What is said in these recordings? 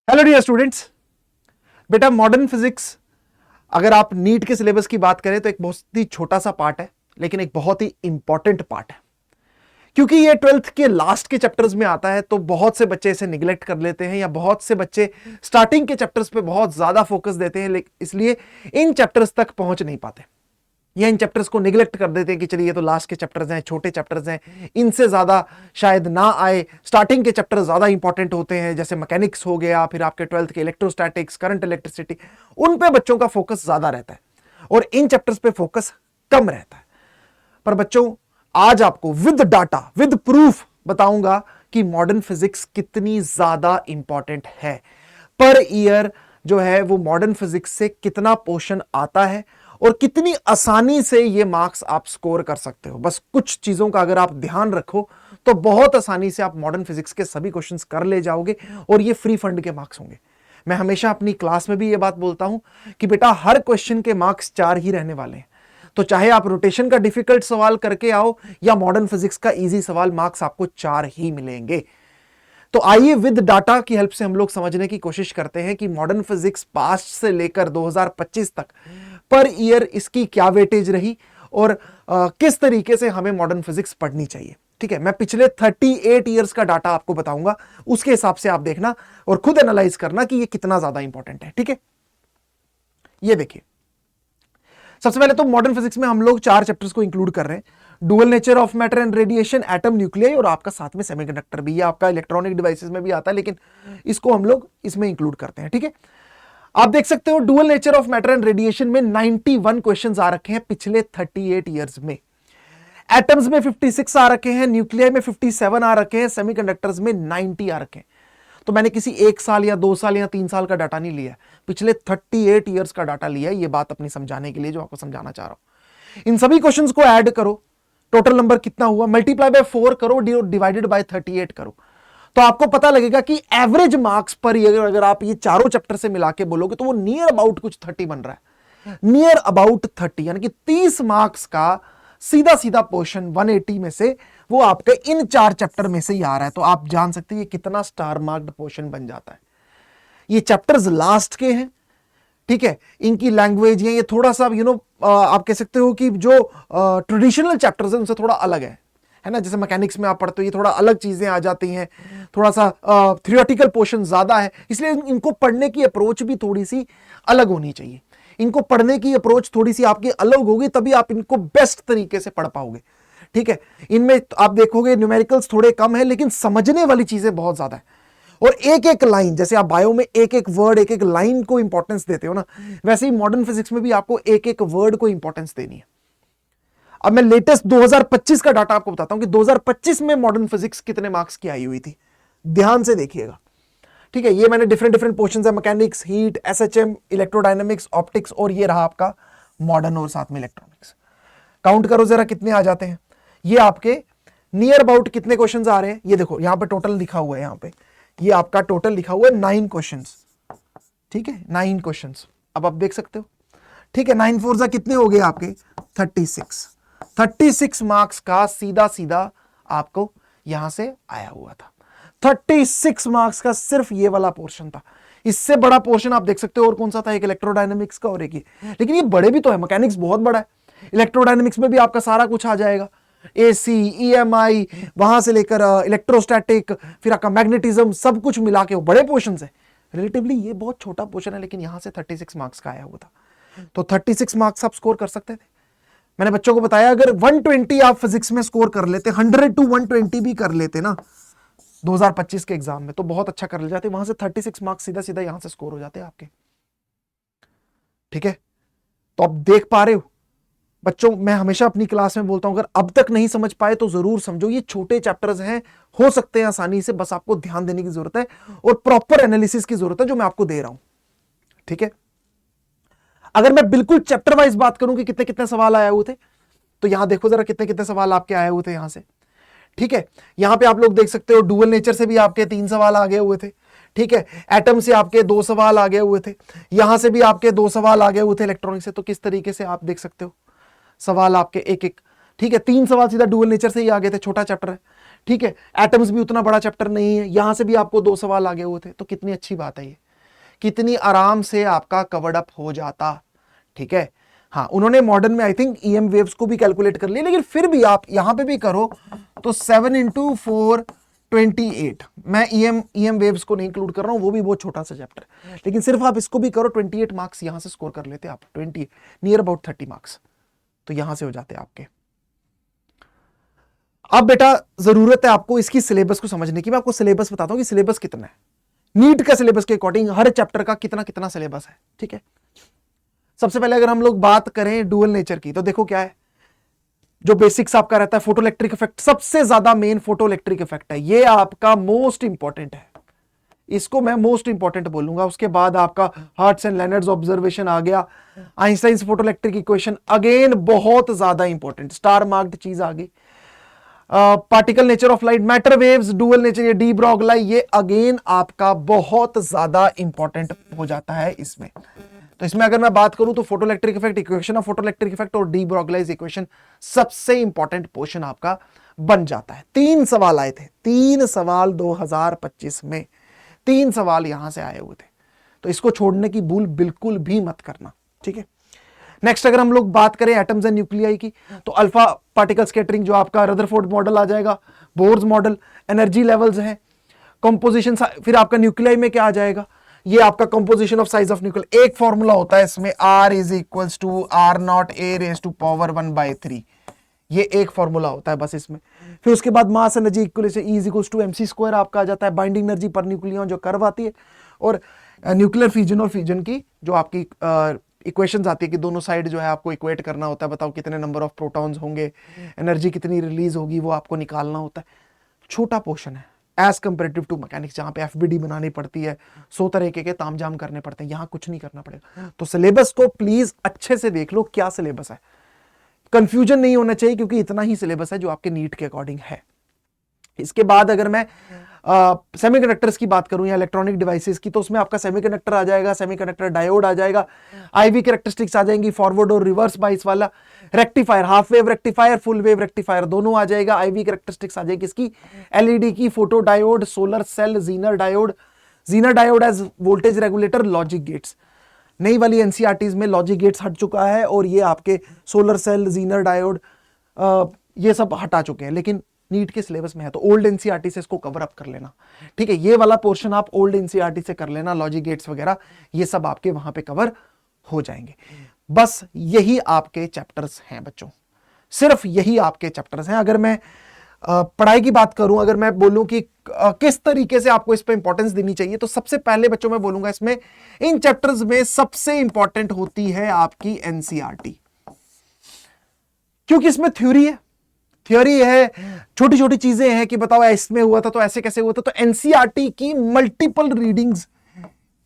Hello dear students. बेटा modern physics अगर आप नीट के सिलेबस की बात करें तो एक बहुत ही छोटा सा पार्ट है, लेकिन एक बहुत ही इंपॉर्टेंट पार्ट है। क्योंकि ये 12th के लास्ट के चैप्टर्स में आता है तो बहुत से बच्चे इसे निगलेक्ट कर लेते हैं, या बहुत से बच्चे स्टार्टिंग के चैप्टर्स पे बहुत ज्यादा फोकस देते हैं, लेकिन इसलिए इन चैप्टर्स तक पहुंच नहीं पाते, या इन चैप्टर्स को निगलेक्ट कर देते हैं कि चलिए ये तो लास्ट के चैप्टर्स हैं, छोटे चैप्टर्स हैं, इनसे ज्यादा शायद ना आए। स्टार्टिंग के चैप्टर ज्यादा इंपॉर्टेंट होते हैं, जैसे मैकेनिक्स हो गया, फिर आपके 12th के इलेक्ट्रोस्टैटिक्स, करंट इलेक्ट्रिसिटी, उन पे बच्चों का फोकस ज्यादा रहता है और इन चैप्टर्स पे फोकस कम रहता है। पर बच्चों आज आपको विद डाटा विद प्रूफ बताऊंगा कि मॉडर्न फिजिक्स कितनी ज्यादा इंपॉर्टेंट है। पर ईयर जो है वो मॉडर्न फिजिक्स से कितना पोर्शन आता है और कितनी आसानी से ये मार्क्स आप स्कोर कर सकते हो। बस कुछ चीजों का अगर आप ध्यान रखो तो बहुत आसानी से आप मॉडर्न फिजिक्स के सभी क्वेश्चंस कर ले जाओगे और ये फ्री फंड के मार्क्स होंगे। मैं हमेशा अपनी क्लास में भी ये बात बोलता हूं कि बेटा हर क्वेश्चन के मार्क्स 4 ही रहने वाले हैं, तो चाहे आप रोटेशन का डिफिकल्ट सवाल करके आओ या मॉडर्न फिजिक्स का इजी सवाल, मार्क्स आपको 4 ही मिलेंगे। तो आइए विद डाटा की हेल्प से हम लोग समझने की कोशिश करते हैं कि मॉडर्न फिजिक्स पास्ट से लेकर 2025 तक पर ईयर इसकी क्या वेटेज रही और किस तरीके से हमें मॉडर्न फिजिक्स पढ़नी चाहिए। ठीक है, मैं पिछले 38 ईयर्स का डाटा आपको बताऊंगा, उसके हिसाब से आप देखना और खुद एनालाइज करना कि ये कितना ज्यादा इंपॉर्टेंट है। ठीक है, ये देखिए, सबसे पहले तो मॉडर्न फिजिक्स में हम लोग 4 चैप्टर्स को इंक्लूड कर रहे हैं। Dual nature of matter and radiation, atom, nuclear और आपका साथ में सेमीकंडक्टर भी, ये आपका इलेक्ट्रॉनिक डिवाइसेस में भी आता है, लेकिन इसको हम लोग इसमें इंक्लूड करते हैं। ठीक है, आप देख सकते हो dual nature of matter and radiation में 91 क्वेश्चंस आ रखे हैं पिछले 38 ईयर्स में। एटम्स में 56 आ रखे हैं, न्यूक्लियर में 57 आ रखे हैं, सेमीकंडक्टर्स में 90 आ रखे हैं। तो मैंने किसी 1 साल या 2 साल या 3 साल का डाटा नहीं लिया, पिछले 38 ईयर्स का डाटा लिया है, ये बात अपनी समझाने के लिए जो आपको समझाना चाह रहा हूं। इन सभी क्वेश्चंस को ऐड करो, टोटल नंबर कितना हुआ, मल्टीप्लाई बाय 4 करो, डिवाइडेड बाय 38 करो, तो आपको पता लगेगा कि एवरेज मार्क्स पर अगर आप ये चारों चैप्टर से मिला के बोलोगे तो वो नियर अबाउट कुछ 30 बन रहा है, नियर अबाउट 30, यानी कि 30 मार्क्स का सीधा सीधा पोर्शन 180 में से वो आपके इन 4 चैप्टर में से ही आ रहा है। तो आप जान सकते हैं ये कितना स्टार मार्क्ड पोर्शन बन जाता है। ये चैप्टर्स लास्ट के हैं, ठीक है, इनकी लैंग्वेज ये थोड़ा सा आप कह सकते हो कि जो ट्रेडिशनल चैप्टर्स हैं उनसे थोड़ा अलग है ना। जैसे मैकेनिक्स में आप पढ़ते हो ये थोड़ा अलग चीजें आ जाती हैं, थोड़ा सा थियोरेटिकल पोर्शन ज्यादा है, इसलिए इनको पढ़ने की अप्रोच भी थोड़ी सी अलग होनी चाहिए। इनको पढ़ने की अप्रोच थोड़ी सी आपकी अलग होगी तभी आप इनको बेस्ट तरीके से पढ़ पाओगे। ठीक है, इनमें आप देखोगे न्यूमेरिकल्स थोड़े कम है, लेकिन समझने वाली चीजें बहुत ज्यादा है। और एक एक लाइन, जैसे आप बायो में एक एक वर्ड, एक एक लाइन को इंपॉर्टेंस देते हो ना, वैसे ही मॉडर्न फिजिक्स में भी आपको एक एक वर्ड को इंपॉर्टेंस देनी है। अब मैं लेटेस्ट 2025 का डाटा आपको बताता हूं कि 2025 में मॉडर्न फिजिक्स कितने मार्क्स की आई हुई थी, ध्यान से देखिएगा। ठीक है, ये मैंने डिफरेंट पोर्शंस है, mechanics, heat, SHM, electrodynamics, optics, और ये रहा आपका मॉडर्न और साथ में इलेक्ट्रॉनिक्स। काउंट करो जरा कितने आ जाते हैं। ये आपके नियर अबाउट कितने क्वेश्चंस आ रहे हैं, ये देखो यहां पे टोटल लिखा हुआ है, यहां पे ये आपका टोटल लिखा हुआ है 9 क्वेश्चंस। ठीक है, 9 क्वेश्चंस, अब आप देख सकते हो। ठीक है, 9 4 कितने हो गए आपके 36 मार्क्स का सीधा सीधा आपको यहां से आया हुआ था। 36 मार्क्स का सिर्फ ये वाला पोर्शन था। इससे बड़ा पोर्शन आप देख सकते हो और कौन सा था, एक इलेक्ट्रोडायनामिक्स का और एक ये, लेकिन ये बड़े भी तो है, मैकेनिक्स बहुत बड़ा है। इलेक्ट्रोडायनामिक्स में भी आपका सारा कुछ आ जाएगा, एसी, ईएमआई, वहां से लेकर इलेक्ट्रोस्टैटिक, फिर आपका मैग्नेटिज्म, सब कुछ मिला के वो बड़े पोर्शन है। रिलेटिवली ये बहुत छोटा पोर्शन है, लेकिन यहां से 36 मार्क्स का आया हुआ था, तो 36 मार्क्स आप स्कोर कर सकते थे। मैंने बच्चों को बताया अगर 120 आप फिजिक्स में स्कोर कर लेते, 100 to 120 भी कर लेते ना 2025 के एग्जाम में, तो बहुत अच्छा कर ले जाते, वहां से 36 मार्क्स सीधा सीधा यहां से स्कोर हो जाते आपके। ठीक है, तो आप देख पा रहे हो बच्चों, मैं हमेशा अपनी क्लास में बोलता हूं अगर अब तक नहीं समझ पाए तो जरूर समझो, ये छोटे चैप्टर्स हैं, हो सकते हैं आसानी से, बस आपको ध्यान देने की जरूरत है और प्रॉपर एनालिसिस की जरूरत है जो मैं आपको दे रहा हूं। ठीक है, अगर मैं बिल्कुल चैप्टर वाइज बात करूं कि कितने कितने सवाल आए हुए थे, तो यहां देखो जरा कितने कितने सवाल आपके आए हुए थे यहां से। ठीक है, यहां पे आप लोग देख सकते हो डुअल नेचर से भी आपके 3 सवाल आ गए हुए थे। ठीक है, एटम से आपके 2 सवाल आ गए हुए थे, यहां से भी आपके 2 सवाल आ गए हुए थे इलेक्ट्रॉनिक से। तो किस तरीके से आप देख सकते हो सवाल आपके एक एक। ठीक है, 3 सवाल सीधा डुअल नेचर से ही आ गए थे, छोटा चैप्टर है। ठीक है, एटम्स भी उतना बड़ा चैप्टर नहीं है, यहां से भी आपको 2 सवाल आगे हुए थे, तो कितनी अच्छी बात है ये, कितनी आराम से आपका कवर्ड अप हो जाता। ठीक है, हाँ उन्होंने मॉडर्न में आई थिंक ईएम वेव्स को भी कैलकुलेट कर लिया, लेकिन फिर भी आप यहां पे भी करो तो 7 × 4 28, मैं ईएम वेव्स को नहीं इंक्लूड कर रहा हूं, वो भी बहुत छोटा सा चैप्टर, लेकिन सिर्फ आप इसको भी करो 28 मार्क्स यहां से स्कोर कर लेते आप, 20 नियर अबाउट 30 मार्क्स तो यहां से हो जाते आपके। अब बेटा जरूरत है आपको इसकी सिलेबस को समझने की, मैं आपको सिलेबस बताता हूं कि सिलेबस कितना है, नीट का सिलेबस के अकॉर्डिंग हर चैप्टर का कितना कितना सिलेबस है। ठीक है, सबसे पहले अगर हम लोग बात करें डुअल नेचर की, तो देखो क्या है, जो बेसिक्स आपका रहता है फोटो इलेक्ट्रिक इफेक्ट, सबसे ज्यादा मेन फोटो इलेक्ट्रिक इफेक्ट है, ये आपका मोस्ट इंपॉर्टेंट है, इसको मैं मोस्ट इंपॉर्टेंट बोलूंगा। उसके बाद आपका हार्ट्स एंड लेनर्ड्स ऑब्जर्वेशन आ गया, Einstein's photo electric equation again बहुत ज्यादा इंपॉर्टेंट, स्टार मार्क्ड चीज आ गई। Particle nature of light, matter waves, dual nature, ये डी ब्रॉगली, ये अगेन आपका बहुत ज्यादा इंपॉर्टेंट हो जाता है इसमें। तो इसमें अगर मैं बात करूं तो photo electric effect, equation of photo electric effect और डी ब्रॉगलीज इक्वेशन सबसे इंपॉर्टेंट पोर्शन आपका बन जाता है। 3 सवाल आए थे, 3 सवाल 2025 में, 3 सवाल यहां से आए हुए थे, तो इसको छोड़ने की भूल बिल्कुल भी मत करना। ठीक है, नेक्स्ट अगर हम लोग बात करें एटम्स एंड न्यूक्लियाई की, तो अल्फा पार्टिकल स्कैटरिंग जो आपका रदरफोर्ड मॉडल आ जाएगा, बोर्स मॉडल, एनर्जी लेवल्स हैं, कंपोजिशन, फिर आपका न्यूक्लियाई में क्या आ जाएगा, ये आपका composition of size of nuclear, एक फॉर्मूला होता है इसमें, R = R0a⁻⁴ ये एक फॉर्मूला होता है बस इसमें। फिर उसके बाद मास एनर्जी इक्वलेशन E = mc² आपका आ जाता है, बाइंडिंग एनर्जी पर न्यूक्लियन जो कर्व आती है, और न्यूक्लियर फ्यूजन और फ्यूजन की जो आपकी इक्वेशंस आती है कि दोनों साइड जो है आपको इक्वेट करना होता है, बताओ कितने नंबर ऑफ प्रोटॉन्स होंगे, एनर्जी कितनी रिलीज होगी, वो आपको निकालना होता है। छोटा पोर्शन है एज कंपेरेटिव टू मैकेनिक्स, जहां पे एफबीडी बनानी पड़ती है, 100 तरीके के तामझाम करने पड़ते हैं, यहां कुछ नहीं करना पड़ेगा। तो सिलेबस को प्लीज अच्छे से देख लो, क्या सिलेबस है, कंफ्यूजन नहीं होना चाहिए, क्योंकि इतना ही सिलेबस है जो आपके नीट के अकॉर्डिंग है। इसके बाद अगर मैं सेमीकंडक्टर्स की बात करूं या इलेक्ट्रॉनिक डिवाइसेस की, तो उसमें आपका सेमीकंडक्टर आ जाएगा, सेमीकंडक्टर डायोड आ जाएगा, आईवी कैरेक्टरिस्टिक्स आ जाएंगी, फॉरवर्ड और रिवर्स बाइस वाला, rectifier, half wave rectifier, full wave rectifier दोनों आ जाएगा, आईवी कैरेक्टरिस्टिक्स आ जाएगी इसकी, एलईडी की, photo diode, solar cell, zener diode as voltage regulator, logic gates. नई वाली एनसीईआरटीज में लॉजिक गेट्स हट चुका है, और ये आपके सोलर सेल, जीनर डायोड ये सब हटा चुके हैं, लेकिन नीट के सिलेबस में है, तो ओल्ड एनसीईआरटी से इसको कवर अप कर लेना। ठीक है, ये वाला पोर्शन आप ओल्ड एनसीईआरटी से कर लेना, लॉजिक गेट्स वगैरह ये सब आपके वहां पे कवर हो जाएंगे। बस यही आपके चैप्टर्स हैं बच्चों, सिर्फ यही आपके चैप्टर्स हैं। अगर मैं पढ़ाई की बात करूं, अगर मैं बोलूं कि किस तरीके से आपको इस पे इंपॉर्टेंस देनी चाहिए, तो सबसे पहले बच्चों मैं बोलूंगा इसमें इन चैप्टर्स में सबसे इंपॉर्टेंट होती है आपकी एनसीईआरटी, क्योंकि इसमें थ्योरी है, छोटी छोटी चीजें हैं कि बताओ इसमें हुआ था तो ऐसे कैसे हुआ था, तो एनसीईआरटी की मल्टीपल रीडिंग्स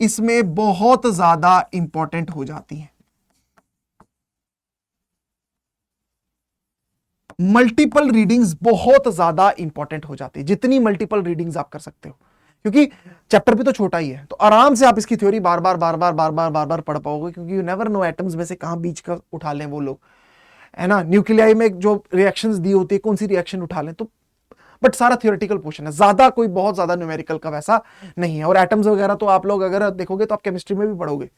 इसमें बहुत ज्यादा इंपॉर्टेंट हो जाती हैं। मल्टीपल रीडिंग्स बहुत ज्यादा इंपॉर्टेंट हो जाती है, जितनी मल्टीपल रीडिंग्स आप कर सकते हो, क्योंकि चैप्टर भी तो छोटा ही है, तो आराम से आप इसकी थ्योरी बार बार पढ़ पाओगे, क्योंकि यू नेवर नो एटम्स में से कहां बीच का उठा लें वो लोग, है ना, न्यूक्लियाई में जो रिएक्शंस दी होती है कौन सी रिएक्शन उठा लें, तो बट सारा थियोरेटिकल पोर्शन है, ज्यादा कोई बहुत ज्यादा न्यूमेरिकल का वैसा नहीं है। और एटम्स वगैरह तो आप लोग अगर देखोगे तो आप केमिस्ट्री में भी पढ़ोगे,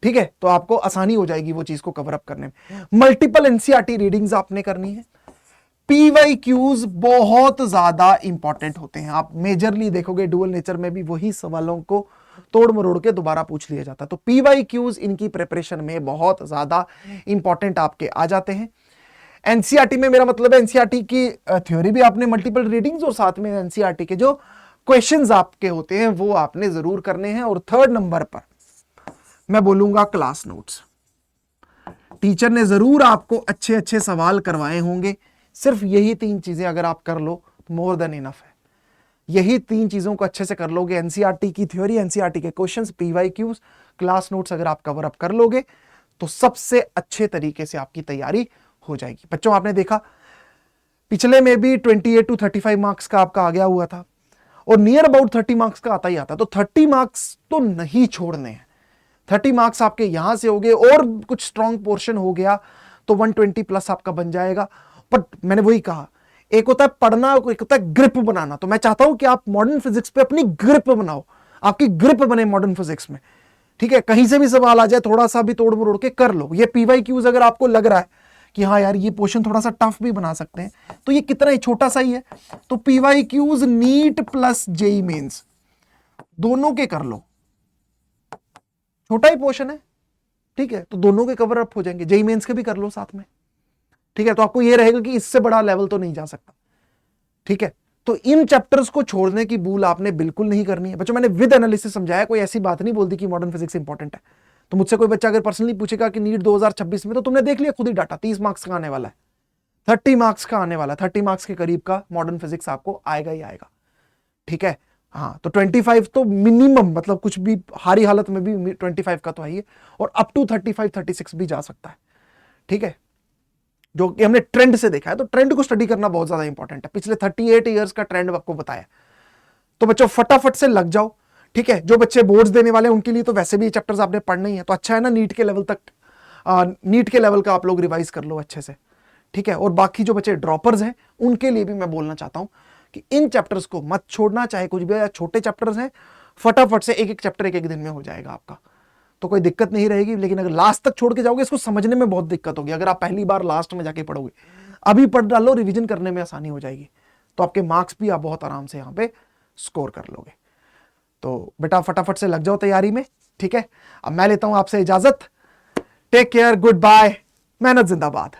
ठीक है, तो आपको आसानी हो जाएगी वो चीज को कवर अप करने में। मल्टीपल एनसीईआरटी रीडिंग्स आपने करनी है। पीवाईक्यूज बहुत ज्यादा इंपॉर्टेंट होते हैं, आप मेजरली देखोगे डुअल नेचर में भी वही सवालों को तोड़ मरोड़ के दोबारा पूछ लिया जाता है, तो पीवाईक्यूज इनकी प्रिपरेशन में बहुत ज्यादा इंपॉर्टेंट आपके आ जाते हैं। एनसीईआरटी में मेरा मतलब है एनसीईआरटी की थ्योरी भी आपने मल्टीपल रीडिंग्स, और साथ में एनसीईआरटी के जो क्वेश्चंस आपके होते हैं वो आपने जरूर करने हैं। और थर्ड नंबर पर मैं बोलूंगा क्लास नोट्स, टीचर ने जरूर आपको अच्छे अच्छे सवाल करवाए होंगे, सिर्फ यही 3 चीजें अगर आप कर लो मोर देन इनफ है। यही 3 चीजों को अच्छे से कर लोगे, एनसीईआरटी की थ्योरी, एनसीईआरटी के क्वेश्चंस, पीवाईक्यूज, क्लास नोट्स अगर आप कवर अप कर लोगे तो सबसे अच्छे तरीके से आपकी तैयारी हो जाएगी। बच्चों आपने देखा पिछले में भी 28 to 35 मार्क्स का आपका आ गया हुआ था, और नियर अबाउट 30 मार्क्स का आता ही आता, तो 30 मार्क्स तो नहीं छोड़ने हैं। 30 मार्क्स आपके यहां से हो गए, और कुछ स्ट्रॉन्ग पोर्शन हो गया तो 120 प्लस आपका बन जाएगा। बट मैंने वही कहा, एक होता है पढ़ना, एक होता है ग्रिप बनाना। तो मैं चाहता हूं कि आप मॉडर्न फिजिक्स पे अपनी ग्रिप बनाओ, आपकी ग्रिप बने मॉडर्न फिजिक्स में, ठीक है। कहीं से भी सवाल आ जाए, थोड़ा सा भी तोड़ मरोड़ के कर लो। ये PYQs अगर आपको लग रहा है कि हाँ यार ये पोर्शन थोड़ा सा टफ भी बना सकते हैं, तो ये कितना ही छोटा सा ही है। तो PYQs NEET plus JEE Mains दोनों के कर लो, छोटा ही पोर्शन है, ठीक है, तो दोनों के कवर अप हो जाएंगे। जेई मेंस के भी कर लो साथ में, ठीक है। तो आपको ये रहेगा कि इससे बड़ा लेवल तो नहीं जा सकता, ठीक है। तो इन चैप्टर्स को छोड़ने की भूल आपने बिल्कुल नहीं करनी है बच्चों। मैंने विद एनालिसिस समझाया, कोई ऐसी बात नहीं बोल दी कि मॉडर्न फिजिक्स इंपॉर्टेंट है। तो मुझसे कोई बच्चा अगर पर्सनली पूछेगा कि नीट 2026 में, तो तुमने देख लिया खुद ही डाटा, 30 मार्क्स का आने वाला है, 30 मार्क्स का आने वाला है, 30 मार्क्स के करीब का मॉडर्न फिजिक्स आपको आएगा ही आएगा, ठीक है। हाँ, तो 25 तो मिनिमम, मतलब कुछ भी हारी हालत में भी 25 का तो है ही, और अप टू 35-36 भी जा सकता है, ठीक है। जो कि हमने ट्रेंड से देखा है, तो ट्रेंड को स्टडी करना बहुत ज्यादा इंपॉर्टेंट है। पिछले 38 ईयर्स का ट्रेंड आपको बताया। तो बच्चों फटाफट से लग जाओ, ठीक है। जो बच्चे बोर्ड्स देने वाले हैं उनके लिए तो वैसे भी ये चैप्टर्स आपने पढ़ना ही है, तो अच्छा है ना, नीट के लेवल तक, नीट के लेवल का आप लोग रिवाइज कर लो अच्छे से, ठीक है। और बाकी जो बच्चे ड्रॉपर्स हैं उनके लिए भी मैं बोलना चाहता हूं कि इन चैप्टर्स को मत छोड़ना, चाहे कुछ भी, छोटे चैप्टर्स हैं, फटाफट से एक एक चैप्टर एक एक दिन में हो जाएगा आपका, तो कोई दिक्कत नहीं रहेगी। लेकिन अगर लास्ट तक छोड़ के जाओगे, इसको समझने में बहुत दिक्कत होगी। अगर आप पहली बार लास्ट में जाके पढ़ोगे, अभी पढ़ डालो, रिवीजन करने में आसानी हो जाएगी, तो आपके मार्क्स भी आप बहुत आराम से यहां पे स्कोर कर लोगे। तो बेटा फटाफट से लग जाओ तैयारी में, ठीक है। अब मैं लेता हूं आपसे इजाजत। टेक केयर, गुड बाय, मेहनत जिंदाबाद।